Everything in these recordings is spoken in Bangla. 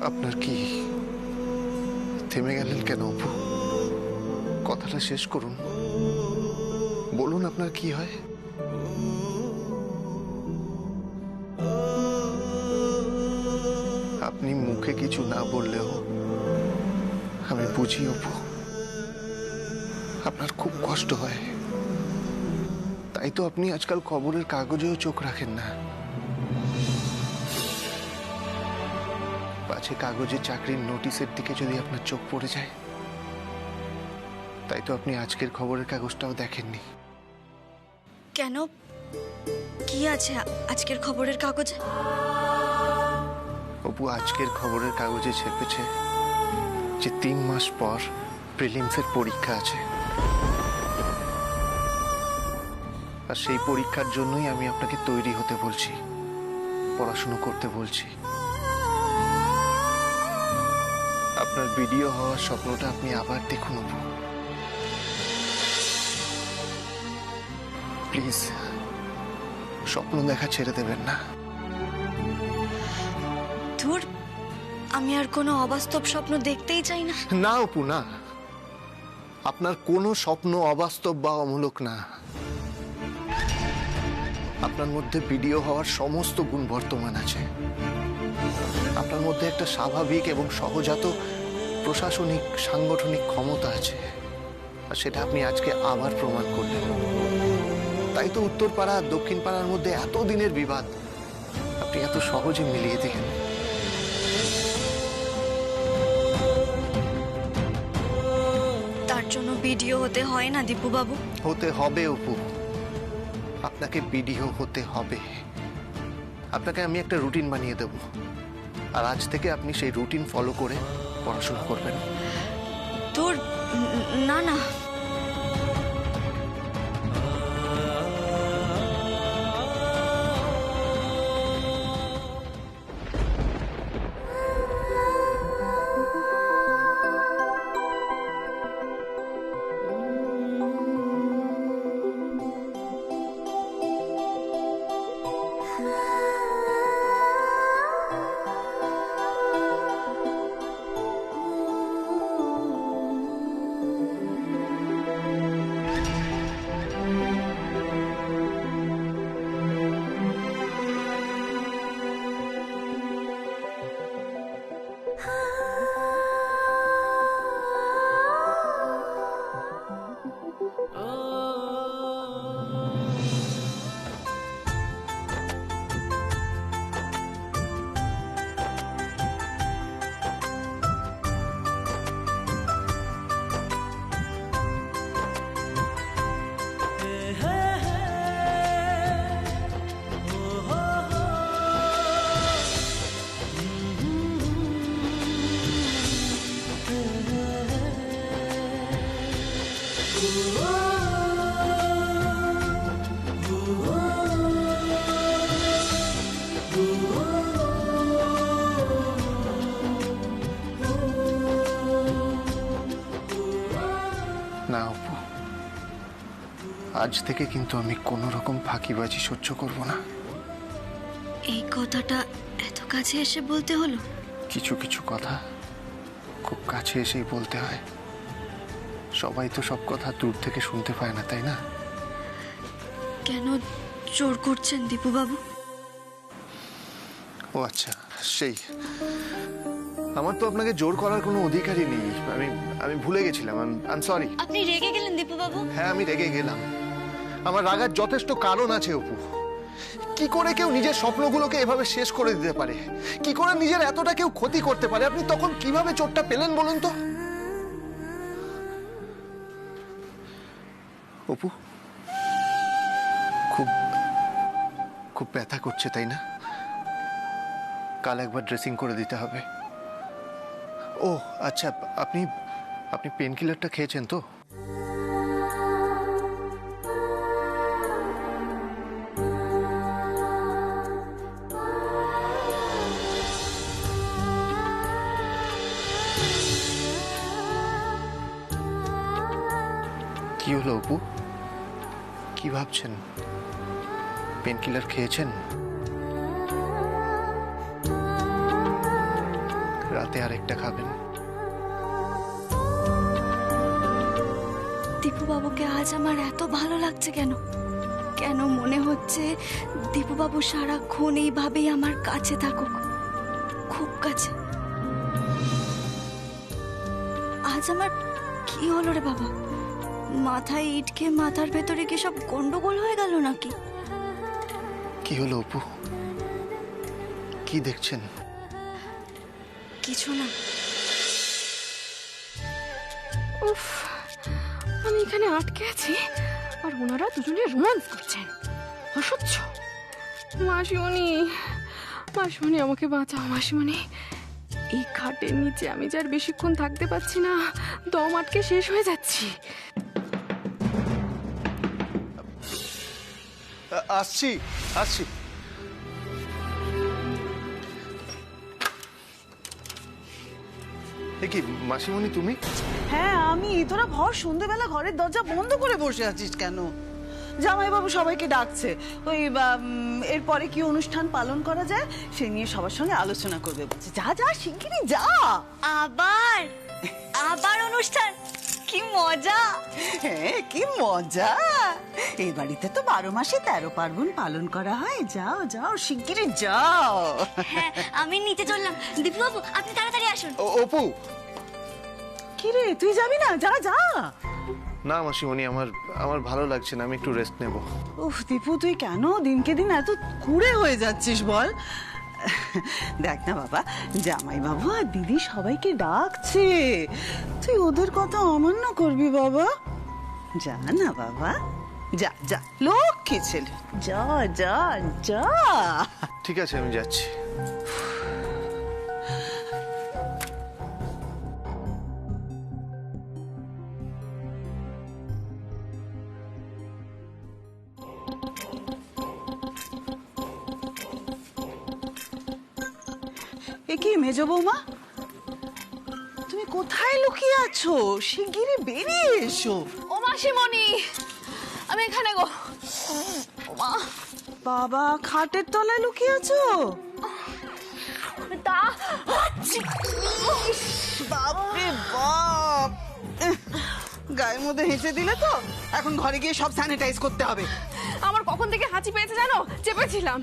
আপনার কি থেমে গেলেন কেন অপু? কথাটা শেষ করুন, বলুন আপনার কি হয়। আপনি মুখে কিছু না বললেও আমি বুঝি অপু, আপনার খুব কষ্ট হয়। তাই তো আপনি আজকাল খবরের কাগজেও চোখ রাখেন না। পাছে কাগজে চাকরির নোটিশের দিকে যদি আপনার চোখ পড়ে যায়। তাই তো আপনি আজকের খবরের কাগজটাও দেখেননি। কেন? কি আছে আজকের খবরের কাগজে? অপু, আজকের খবরের কাগজে ছেপেছে যে 3 মাস পর প্রিলিমসের পরীক্ষা আছে, আর সেই পরীক্ষার জন্যই আমি আপনাকে তৈরি হতে বলছি, পড়াশুনো করতে বলছি। আপনার বিডিও হওয়ার স্বপ্নটা আপনি আবার দেখুন অপু, প্লিজ। স্বপ্ন দেখা ছেড়ে দেবেন না। ধুর, আমি আর কোনো অবাস্তব স্বপ্ন দেখতেই চাই না। না অপু, না। আপনার কোনো স্বপ্ন অবাস্তব বা অমূলক না। আপনার মধ্যে বিডিও হওয়ার সমস্ত গুণ বর্তমান আছে। আপনার মধ্যে একটা স্বাভাবিক এবং সহজাত প্রশাসনিক সাংগঠনিক ক্ষমতা আছে, আর সেটা আপনি আজকে আবার প্রমাণ করলেন। তাই তো উত্তরপাড়া আর দক্ষিণ পাড়ার মধ্যে এত দিনের বিবাদ আপনি এত সহজে মিলিয়ে দিলেন। তার জন্য বিডিও হতে হয় না দীপু বাবু? হতে হবে অপু, আপনাকে বিডিও হতে হবে। আপনাকে আমি একটা রুটিন বানিয়ে দেব, আর আজ থেকে আপনি সেই রুটিন ফলো করে পড়াশোনা করবেন। ধুর, না না। না অপু, আজ থেকে কিন্তু আমি কোনো রকম ফাঁকিবাজি সহ্য করব না। এই কথাটা এত কাছে এসে বলতে হলো? কিছু কিছু কথা খুব কাছে এসেই বলতে হয়। সবাই তো সব কথা দূর থেকে শুনতে পায় না, তাই না? কেন জোর করছেন দীপু বাবু? ও আচ্ছা, সেই আমার তো আপনাকে জোর করার কোনো অধিকারই নেই। আমি ভুলে গেছিলাম। I am sorry. আপনি রেগে গেলেন দীপু বাবু? হ্যাঁ, আমি রেগে গেলাম। আমার রাগার যথেষ্ট কারণ আছে অপু। কি করে কেউ নিজের স্বপ্নগুলোকে এভাবে শেষ করে দিতে পারে? কি করে নিজের এতটা কেউ ক্ষতি করতে পারে? আপনি তখন কিভাবে চোটটা পেলেন বলুন তো? অপু, খুব খুব ব্যথা করছে তাই না? কাল একবার ড্রেসিং করে দিতে হবে। ও আচ্ছা, আপনি আপনি পেন কিলারটা খেয়েছেন তো? কি হলো অপু, কি ভাবছেন? পেন কিলার খেয়েছেন? রাতে আরেকটা খাবেন। দীপু বাবুকে আজ আমার এত ভালো লাগছে কেন? কেন মনে হচ্ছে দীপু বাবু সারাক্ষণ এইভাবেই আমার কাছে থাকুক, খুব কাছে। আজ আমার কি হলো রে বাবা? মাথায় ইট খেয়ে মাথার ভেতরে কি সব গন্ডগোল হয়ে গেল নাকি? কি হলো অপু? কি দেখছেন? কিছু না। উফ, আমি এখানে আটকে আছি আর ওনারা দুজনে রোমান্স করছেন। অসহ্য। মাসিমণি, মাসিমণি আমাকে বাঁচাও মাসিমণি। এই খাটের নিচে আমি যে আর বেশিক্ষণ থাকতে পারছি না, দম আটকে শেষ হয়ে যাচ্ছি। আসছি আসছি। এ কি মাসিমণি তুমি? হ্যাঁ আমি। তোরা ভর সন্ধ্যেবেলা ঘরের দরজা বন্ধ করে বসে আছিস কেন? জামাইবাবু সবাইকে ডাকছে, ওই এরপরে কি অনুষ্ঠান পালন করা যায় সে নিয়ে সবার সঙ্গে আলোচনা করবে বলছে। যা যা শিগগিরই যা। আবার আবার অনুষ্ঠান? কি মজা! হ্যাঁ কি মজা। এই বাড়িতে তো 12 মাসে 13 পার্বণ পালন করা হয়। যাও যাও শিগগিরই যাও। হ্যাঁ আমি নিচে চললাম। দীপু বাবু আপনি তাড়াতাড়ি আসুন। অপু। কি রে তুই যাবি না? যা যা। না মাসিমণি, আমার ভালো লাগছে না, আমি একটু রেস্ট নেব। উফ দীপু তুই কেন দিনকে দিন এত কুড়ে হয়ে যাচ্ছিস বল? দেখ না বাবা, জামাইবাবু আর দিদি সবাইকে ডাকছে, তুই ওদের কথা অমান্য করবি বাবা? যা না বাবা, যা যা, লক্ষ্মী ছেলে, যা যা যা। ঠিক আছে আমি যাচ্ছি। এ কি মেজ বৌমা, তুমি কোথায় লুকিয়ে আছো? শিগগিরই বেরিয়ে এসো। ও মাসিমণি, আমি এখানে গো। ওমা, বাবা খাটের তলায় লুকিয়ে আছো? তা বাপরে বাপ, গায়ের মধ্যে হেসে দিলে তো। এখন ঘরে গিয়ে সব স্যানিটাইজ করতে হবে। আমার কখন থেকে হাঁচি পেয়েছে জানো? চেপেছিলাম।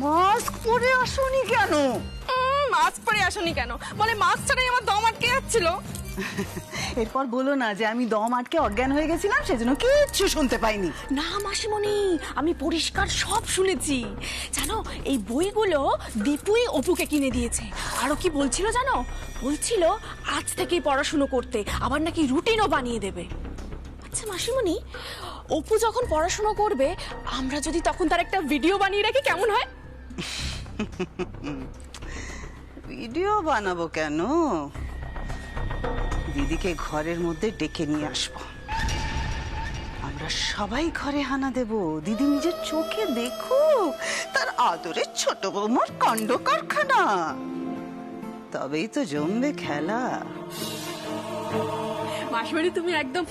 মাস্ক পরে আসোনি কেন? মাস্ক পরে আসনি কেন? বলে মাস্ক ছাড়াই আমার দম আটকে যাচ্ছিল। এরপর বলো না যে আমি দম আটকে অজ্ঞান হয়ে গেছিলাম, সেজন্য কিচ্ছু শুনতে পাইনি। না মাসিমণি, আমি পরিষ্কার সব শুনেছি। জানো এই বইগুলো দীপুই অপুকে কিনে দিয়েছে। আরো কি বলছিল জানো? বলছিল আজ থেকেই পড়াশুনো করতে, আবার নাকি রুটিনও বানিয়ে দেবে। আচ্ছা মাসিমণি, অপু যখন পড়াশুনো করবে আমরা যদি তখন তার একটা ভিডিও বানিয়ে রাখি কেমন হয়? ভিডিও বানাবো কেন? দিদিকে ঘরের মধ্যে ডেকে নিয়ে আসবো, আমরা সবাই ঘরে হানা দেব। দিদি নিজের চোখে দেখুক তার আদরের ছোট বৌমার কাণ্ড কারখানা, তবেই তো জমবে খেলা। মাসিমণি তুমি একদম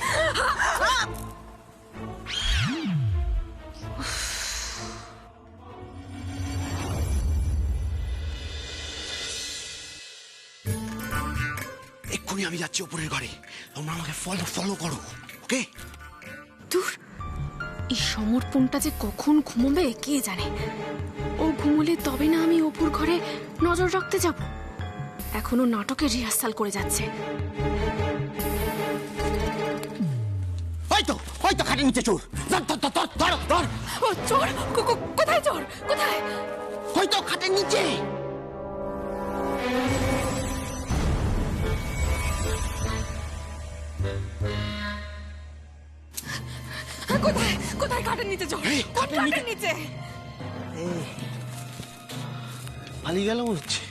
এক্ষুনি আমি যাচ্ছি উপরের ঘরে, তোমরা আমাকে ফলো করো, ওকে? দূর, এই সমর্পণটা যে কখন ঘুমোবে কে জানে। ও ঘুমোলে তবে না আমি অপুর ঘরে নজর রাখতে যাব। এখনো নাটকের রিহার্সাল করে যাচ্ছে। হয়তো খাটের নিচে চোর। ধর। ও চোর? কোথায় চোর? কোথায়? হয়তো খাটের নিচে। কোথায় খাটের নিচে চোর? খাটের নিচে পালিয়ে গেল মনে হচ্ছে।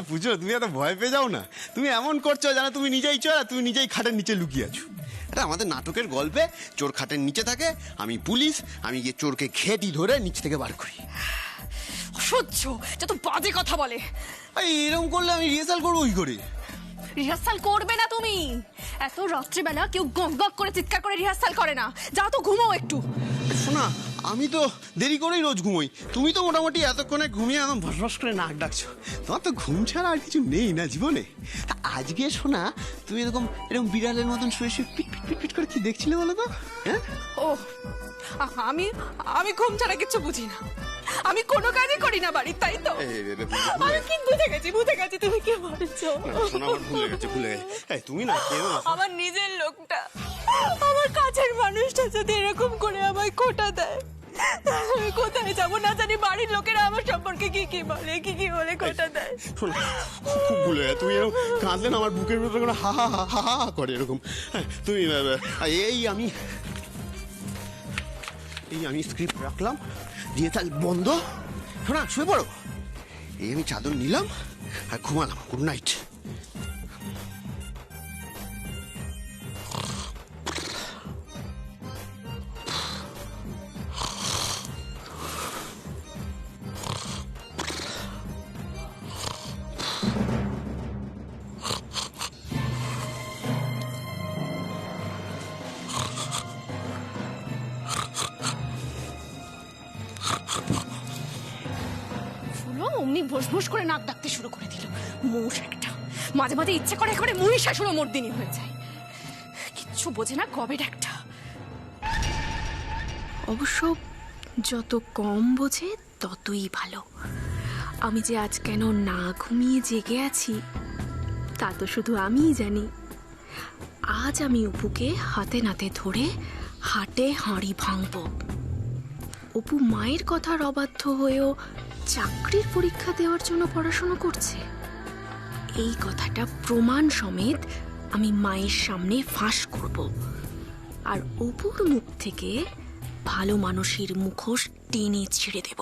পুজো, তুমি এত ভয় পেয়ে যাও না। তুমি এমন করছো জানো তুমি নিজেই চোর আর তুমি নিজেই খাটের নিচে লুকিয়ে আছো। এটা আমাদের নাটকের গল্পে চোর খাটের নিচে থাকে, আমি পুলিশ, আমি গিয়ে চোরকে ঘেঁটি ধরে নিচ থেকে বার করি। অসহ্য, যত বাজে কথা বলে। এরকম করলে আমি রিহার্সাল করবো কি করে? রিহার্সাল করবে না তুমি। এত রাত্রিবেলা কেউ গক গক করে চিৎকার করে রিহার্সাল করে না। যাও তো ঘুমো একটু। শোনা, আমি তো দেরি করেই রোজ ঘুমোই, তুমি তো মোটামুটি এতক্ষণে ঘুমিয়ে একদম ভসভস করে নাক ডাকছো। তোমার তো ঘুম ছাড়া আর কিছু নেই না জীবনে। তা আজকে শোনা তুমি এরকম বিড়ালের মতন শুয়ে শুয়ে পিট পিট পিট পিট করে কি দেখছিলে বলো তো? হ্যাঁ, ও আমি আমি ঘুম ছাড়া কিছু বুঝি না, আমি কোনো কাজই করি না বাড়ির, তাই তো? আমি কি বুঝে গেছি তুমি কি বলছো। শোনা আমার ভুলে গেছে। তুমি না কেউ না, আমার নিজের লোকটা, আমার কাছের মানুষটা যদি এরকম করে আমায় খোঁটা দেয়, আমি কোথায় যাবো না জানি। বাড়ির লোকেরা আমার সম্পর্কে কি বলে খোঁটা দেয়। শোনো খুব ভুলে গেছে। তুমি এরকম কাঁদলে না আমার বুকের ভিতরে করে হা হা হা হা হা করে এরকম। তুমি আমি স্ক্রিপ্ট রাখলাম, দিয়ে তাল বন্ধ। শোনা শুয়ে পড়ো। এই আমি চাদর নিলাম আর ঘুমালাম। Good night. অমনি ভোস করে নাক ডাকতে শুরু করে দিল। মৌস একটা, মাঝে মাঝে ইচ্ছে করে একেবারে মহিষাসুর মর্দিনী হয়ে যায়। কিচ্ছু বোঝে না গবেট একটা। অবশ্য যত কম বোঝে ততই ভালো। আমি যে আজ কেন না ঘুমিয়ে জেগে আছি তা তো শুধু আমিই জানি। আজ আমি অপুকে হাতে নাতে ধরে হাটে হাঁড়ি ভাঙব। অপু মায়ের কথার অবাধ্য হয়েও চাকরির পরীক্ষা দেওয়ার জন্য পড়াশোনা করছে, এই কথাটা প্রমাণ সমেত আমি মায়ের সামনে ফাঁস করব। আর অপুর মুখ থেকে ভালো মানুষের মুখোশ টেনে ছিঁড়ে দেব।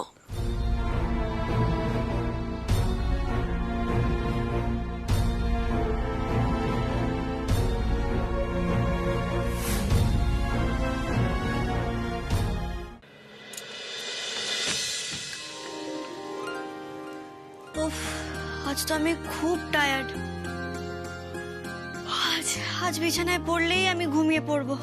উফ, আজ তো আমি খুব টায়ার্ড। আজ বিছানায় পড়লেই আমি ঘুমিয়ে পড়বো।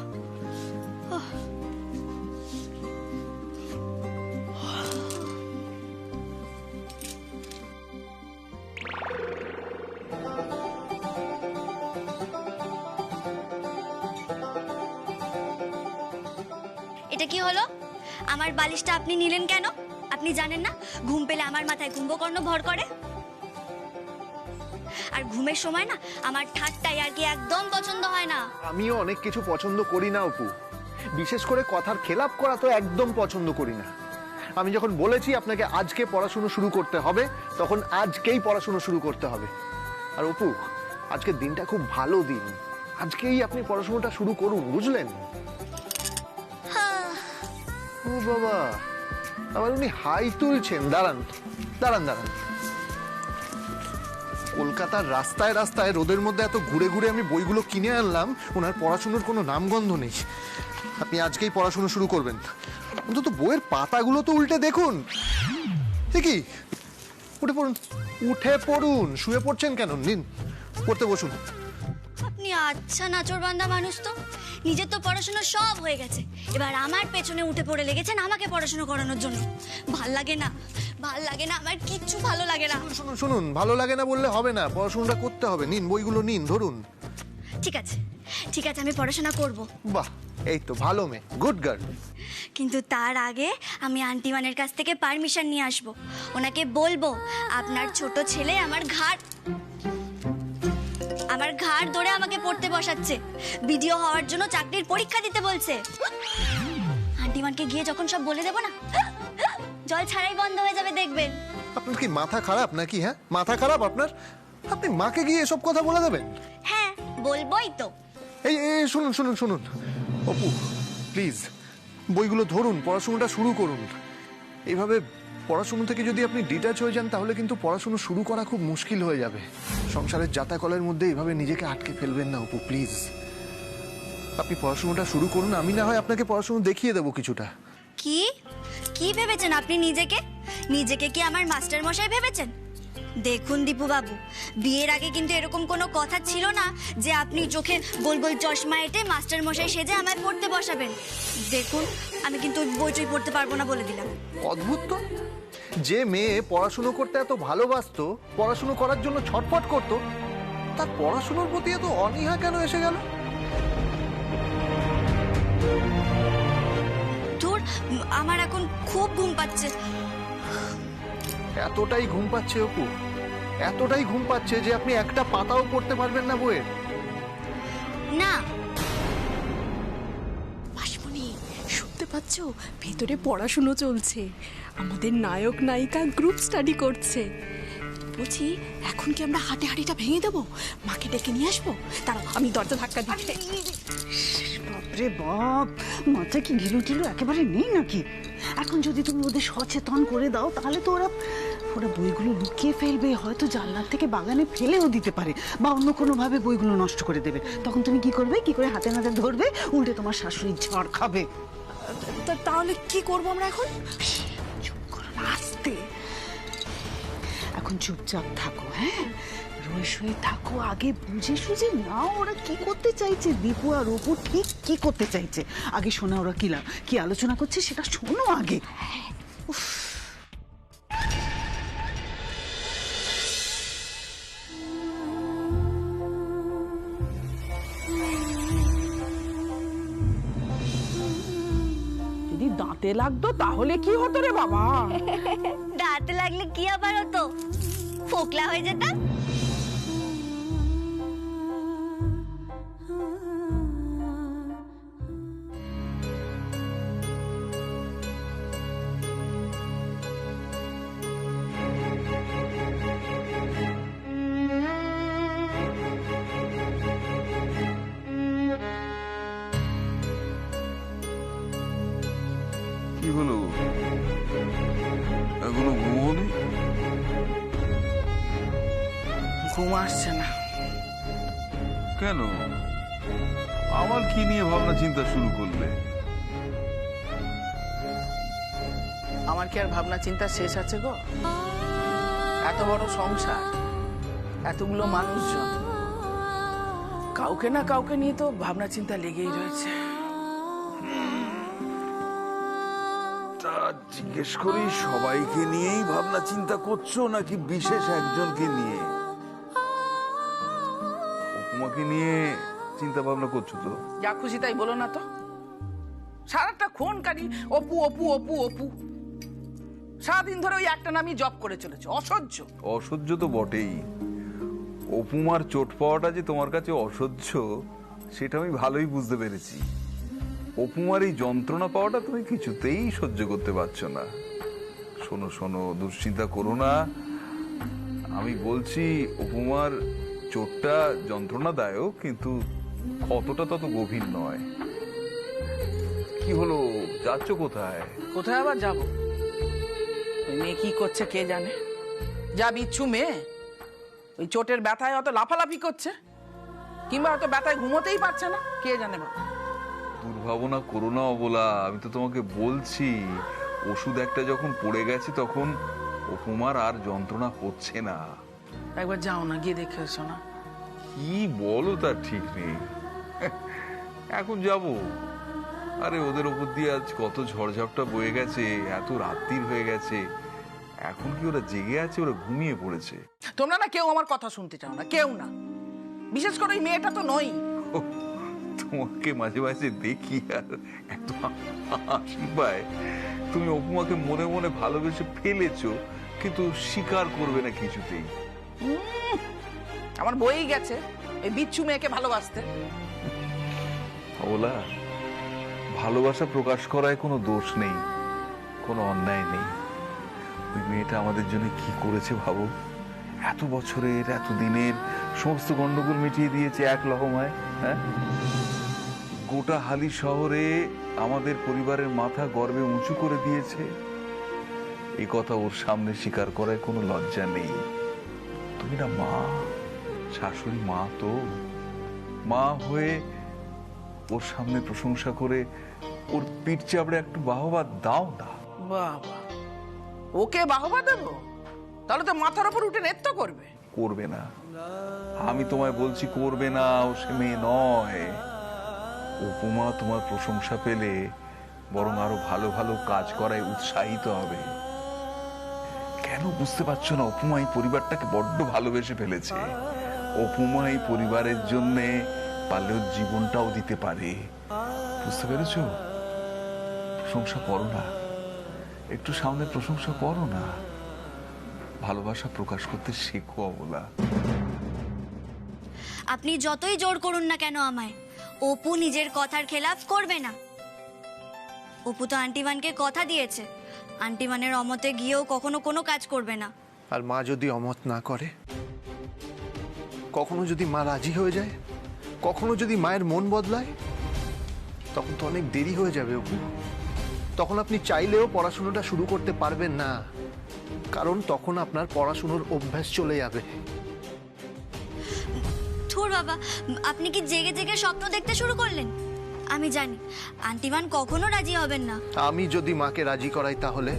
এটা কি হলো? আমার বালিশটা আপনি নিলেন কেন? আপনি জানেন না ঘুম পেলে আমার মাথায় কুম্ভকর্ণ ভর করে? আর ঘুমের সময় না আমার ঠাট্টাই আর কি একদম পছন্দ হয় না। আমিও অনেক কিছু পছন্দ করি না অপু, বিশেষ করে কথার খেলাপ করা তো একদম পছন্দ করি না। আমি যখন বলেছি আপনাকে আজকে পড়াশোনা শুরু করতে হবে, তখন আজকেই পড়াশোনা শুরু করতে হবে। আর অপু, আজকের দিনটা খুব ভালো দিন, আজকেই আপনি পড়াশোনাটা শুরু করুন, বুঝলেন? ও বাবা, আবার উনি হাই তুলছেন। দাঁড়ান দাঁড়ান দাঁড়ান। কলকাতার রাস্তায় রাস্তায় রোদের মধ্যে এত ঘুরে ঘুরে আমি বইগুলো কিনে আনলাম, ওনার পড়াশোনার কোনো নামগন্ধ নেই। আপনি আজকেই পড়াশোনা শুরু করবেন, অন্তত বইয়ের পাতাগুলো তো উল্টে দেখুন। কি উঠে পড়ুন, উঠে পড়ুন। শুয়ে পড়ছেন কেন? নিন পড়তে বসুন। আপনি আচ্ছা নাচরবান্ধা মানুষ তো, নিজের তো পড়াশোনা সব হয়ে গেছে, এবার আমার পেছনে উঠে পড়ে লেগেছেন আমাকে পড়াশোনা করানোর জন্য। ভাল লাগে না, ভাল লাগে না, আমার কিচ্ছু ভালো লাগে না। শুনুন শুনুন, ভালো লাগে না বললে হবে না, পড়াশোনাটা করতে হবে। নিন বইগুলো নিন, ধরুন। ঠিক আছে ঠিক আছে, আমি পড়াশোনা করব। বাহ, এই তো ভালো মেয়ে, গুড গার্ল। কিন্তু তার আগে আমি আন্টিমানের কাছ থেকে পারমিশন নিয়ে আসব। ওনাকে বলবো আপনার ছোট ছেলে আমার ঘাড় ধরে আমাকে পড়তে বসাচ্ছে, ভিডিও হওয়ার জন্য চাকরির পরীক্ষা দিতে বলছে। আন্টিমানকে গিয়ে যখন সব বলে দেবো না, জল ছাড়াই বন্ধ হয়ে যাবে, দেখবেন। আপনার কি মাথা খারাপ নাকি? হ্যাঁ, মাথা খারাপ আপনার? আপনি মাকে গিয়ে এসব কথা বলে দেবেন? হ্যাঁ, বলবোই তো। এই শুনুন শুনুন শুনুন অপু, প্লিজ বইগুলো ধরুন, পড়াশোনাটা শুরু করুন। এইভাবে পড়াশোনা থেকে যদি আপনি ডিটাচ হয়ে যান তাহলে কিন্তু পড়াশোনা শুরু করা খুব মুশকিল হয়ে যাবে। সংসারের জাতাকলের মধ্যে এইভাবে নিজেকে আটকে ফেলবেন না অপু, প্লিজ। আপনি পড়াশোনাটা শুরু করুন, আমি না হয় আপনাকে পড়াশোনা দেখিয়ে দেবো কিছুটা। কি কি ভেবেছেন আপনি নিজেকে? নিজেকে কি আমার মাস্টার মশাই ভেবেছেন? দেখুন দীপু বাবু, বিয়ের আগে কিন্তু এরকম কোনো কথা ছিল না যে আপনি চোখে গোল গোল চশমা এঁটে মাস্টার মশাই সেজে আমায় পড়তে বসাবেন। দেখুন, আমি কিন্তু বইটই পড়তে পারবো না বলে দিলাম। অদ্ভুত তো, যে মেয়ে পড়াশুনো করতে এত ভালোবাসতো, পড়াশুনো করার জন্য ছটফট করতো, তার পড়াশুনোর প্রতি এত অনীহা কেন এসে গেল? ধুর, আমার এখন খুব ঘুম পাচ্ছে। এতটাই ঘুম পাচ্ছে অপু, এতটাই ঘুম পাচ্ছে যে আপনি একটা পাতাও পড়তে পারবেন না বইয়ের? না, মাসিমণি শুনতে পাচ্ছ? ভেতরে পড়াশুনো চলছে, আমাদের নায়ক নায়িকা গ্রুপ স্টাডি করছে। বলছি, এখন কি আমরা হাটে হাড়িটা ভেঙে দেবো? মাকে ডেকে নিয়ে আসবো? তারা আমি দরজা ধাক্কা দিচ্ছি। বাপরে বাপ, মাথা কি ঘিলু টিলু একেবারে নেই নাকি? এখন যদি তুমি ওদের সচেতন করে দাও তাহলে তো ওরা বইগুলো লুকিয়ে ফেলবে, হয়তো জানলার থেকে বাগানে ফেলেও দিতে পারে, বা অন্য কোনো ভাবে বইগুলো নষ্ট করে দেবে। তখন তুমি কি করবে? কি করে হাতে নাতে ধরবে? উল্টে তোমার শাশুড়ি ঝড় খাবে। তাহলে কি করবো আমরা এখন? চুপ করো না, আস্তে। এখন চুপচাপ থাকো, হ্যাঁ, রয়ে শুয়ে থাকো, আগে বুঝে সুঝে নাও ওরা কি করতে চাইছে, দীপু আর অপু ঠিক কি করতে চাইছে। আগে শোনা ওরা কি আলোচনা করছে সেটা শোনো আগে। উফ। যদি দাঁতে লাগতো তাহলে কি হতো রে বাবা? দাঁতে লাগলে কি আবার হতো? ফোকলা হয়ে যেতাম। কি হলো, এখনো ঘুমোনি? ঘুম আসছে না। কেন, আমার কি নিয়ে ভাবনা চিন্তা শুরু করলে? আমার কি আর ভাবনা চিন্তা শেষ আছে গো? এত বড় সংসার, এতগুলো মানুষজন, কাউকে না কাউকে নিয়ে তো ভাবনা চিন্তা লেগেই রয়েছে। তা জিজ্ঞেস করি, সবাইকে নিয়েই ভাবনা চিন্তা করছো নাকি বিশেষ একজনকে নিয়ে? উপমাকে নিয়ে চিন্তা ভাবনা করছো তো? যা খুশি তাই বলো না তো। সারাটা খুনকারী অপু অপু অপু অপু, সারাদিন ধরে ওই একটা নামই জব করে চলেছে, অসহ্য। অসহ্য তো বটেই। অপুমার চোট পাওয়াটা যে তোমার কাছে অসহ্য সেটা আমি ভালোই বুঝতে পেরেছি। অপুমার এই যন্ত্রণা পাওয়াটা তুমি কিছুতেই সহ্য করতে পারছো না। শোনো শোনো, দুশ্চিন্তা করো না। আমি বলছি, অপুমার চোটটা যন্ত্রণাদায়ক, কিন্তু কতটা তত গভীর নয়। কি হলো, যাচ্ছ কোথায়? কোথায় আবার যাবো? ওই মেয়ে কি করছে কে জানে। যা বিচ্ছু মেয়ে, ওই চোটের ব্যথায় অত লাফালাফি করছে, কিংবা হয়তো ব্যথায় ঘুমোতেই পারছে না, কে জানে বাবা। দুর্ভাবনা করো না অবলা, আমি তো তোমাকে বলছি, ওষুধ একটা যখন পড়ে গেছে তখন অপুমার আর যন্ত্রণা হচ্ছে না। একবার যাও না, গিয়ে দেখে এসো না। কি বলো তার ঠিক নেই। এখন যাব? আরে ওদের ওপর দিয়ে আজ কত ঝড়ঝাপটা বয়ে গেছে, এত রাত্রির হয়ে গেছে, এখন কি ওরা জেগে আছে? ওরা ঘুমিয়ে পড়েছে। তোমরা না কেউ আমার কথা শুনতে চাও না, কেউ না। বিশেষ করে ওই মেয়েটা তো নই। তোমাকে মাঝে মাঝে দেখি আর এত হাসি পায়। তুমি অপুমাকে মনে মনে ভালোবেসে ফেলেছো, কিন্তু স্বীকার করবে না কিছুতেই। আমার বই গেছে এই বিচ্ছু মেয়েকে ভালোবাসতে। ওলা, ভালোবাসা প্রকাশ করায় কোনো দোষ নেই, কোনো অন্যায় নেই। ওই মেয়েটা আমাদের জন্য কি করেছে ভাবো। এত বছরের, এত দিনের সমস্ত গন্ডগোল মিটিয়ে দিয়েছে এক লহমায়। হ্যাঁ, গোটা হালি শহরে আমাদের পরিবারের মাথা গর্বে উঁচু করে দিয়েছে। এই কথা ওর সামনে স্বীকার করায় কোনো লজ্জা নেই। তুমি না মা, শাশুড়ি মা, তো মা হয়ে ওর সামনে প্রশংসা করে ওর পিঠ চাপড়ে একটু বাহবা দাও না। বাবা, ওকে বাহবা দেবো? তাহলে তো মাথার উপর উঠে নৃত্য করবে। করবে না, আমি তোমায় বলছি করবে না। ও সে মেয়ে নয়। উপমা তোমার প্রশংসা পেলে বরং আরো ভালো ভালো কাজ করায় উৎসাহিত হবে। কেন বুঝতে পারছো না? উপমা এই পরিবারটাকে বড্ড ভালোবেসে ফেলেছে। উপমা এই পরিবারের জন্য পারলেও জীবনটাও দিতে পারে। বুঝতে পেরেছো? প্রশংসা করো না, একটু সামনে প্রশংসা করো না। ভালোবাসা প্রকাশ করতে শেখো অবলা। আপনি যতই জোর করুন না কেন আমায়, অপু নিজের কথার খেলাফ করবে না। অপু তো আন্টিমানকে কথা দিয়েছে, আন্টিমানের অমতে গিয়েও কখনো কোনো কাজ করবে না। আর মা যদি অমত না করে, কখনো যদি মা রাজি হয়ে যায়, কখনো যদি মায়ের মন বদলায়, তখন তো অনেক দেরি হয়ে যাবে অপু। তখন আপনি চাইলেও পড়াশোনাটা শুরু করতে পারবেন না, কারণ তখন আপনার পড়াশোনার অভ্যাস চলে যাবে। ধুর বাবা, আপনি কি জেগে জেগে স্বপ্ন দেখতে শুরু করলেন? আমি জানি আন্টিমান কখনো রাজি হবেন না। আমি যদি মাকে রাজি করাই তাহলে